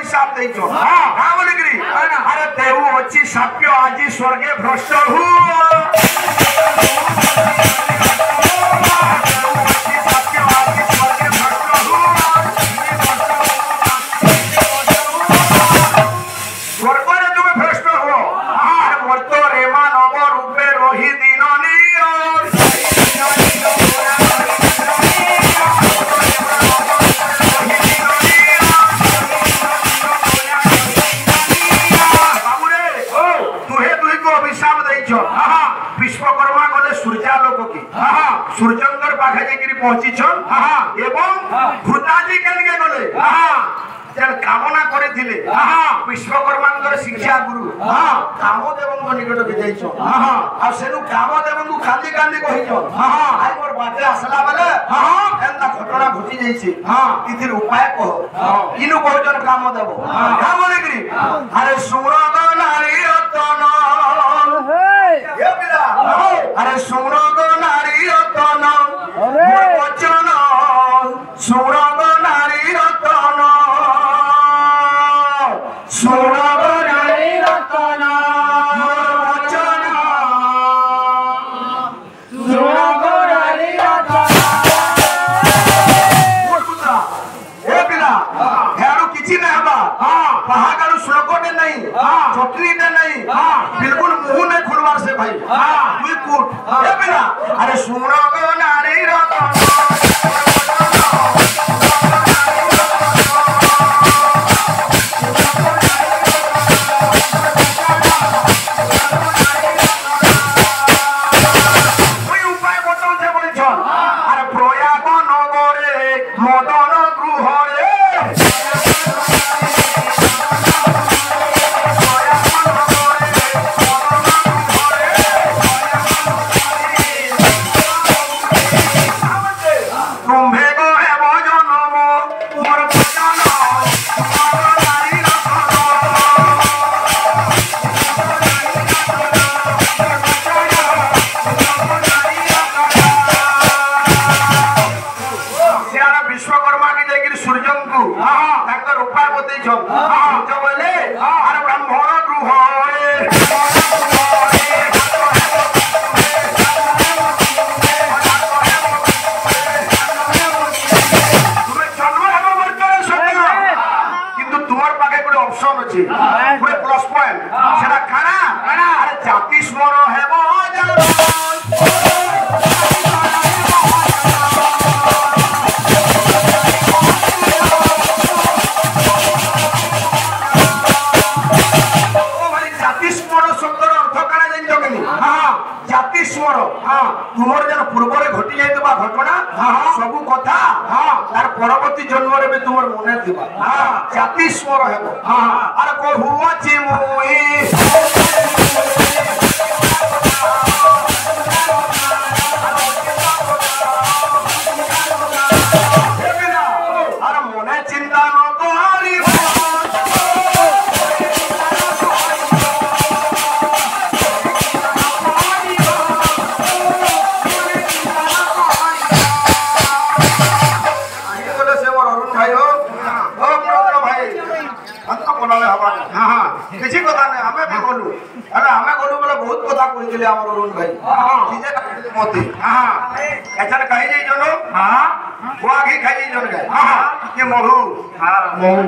अभिशाप देइछो हां बोले करी अरे देहु अछि साप्य आजी स्वर्गे भ्रष्ट हु विश्वकर्मा गले सूर्यालोक की सूर्यंकर पाखे जेकरी पहुंची छन एवं भूताजी केनके गले जन कामना करथिले विश्वकर्मांकर शिक्षा गुरु कामदेवंक निकट के जाइछो आ सेनु कामदेवंक खाली कांदी कहिछो आइ मोर बाटे आसला बेले एंता घटना घटी जाइछि इथिर उपाय कहो इनु बहुजन कामदेव काम लेकरी अरे सुरग नारी रतन ये बिला अरे सुरग नारी रतन मोर वचन सुरग नारी रतन सुरग नारी रतन मोर वचन सुरग नारी रतन मोर पुत्रा ए बिला हेरो किछि नै हबा पहाड़ू श्लोकटे नहीं चटनीटे नहीं बिल्कुल मुंह नहीं खुलवार से भाई तू कूट ए बिना अरे सुरग नारी रतन कोई उपाय बताओ जे बोलछन अरे प्रयाग नगरे मदन गृह रे विश्वकर्मा की जाकर सूर्य को उपाय बतई सूर्य बोले अरे ब्राह्मण गृह तुम्हें जन्म हेब बर्तन सत्य किंतु तुमर पाखे गोटे ऑप्शन अच्छी गोटे प्लस पॉइंट सेटा काना अरे जाति स्मर हेब जाति स्वर तुमर जन पूर्व घटी जाइबा घटना सबु कथा तार परवर्ती जन्म रे भी तुमर मने दिबा जाति स्वर हेबो अरे कहूआ छी मुई अरे मने चिंता न करी किसी कथा नहीं हमें भी बोलू अरे हमें बोलू बोले बहुत कथा कही हमर अरुण भाई चीजे मते अच्छा कहि जाई जनो बुआ घी खाई जाई जन के ये महू महू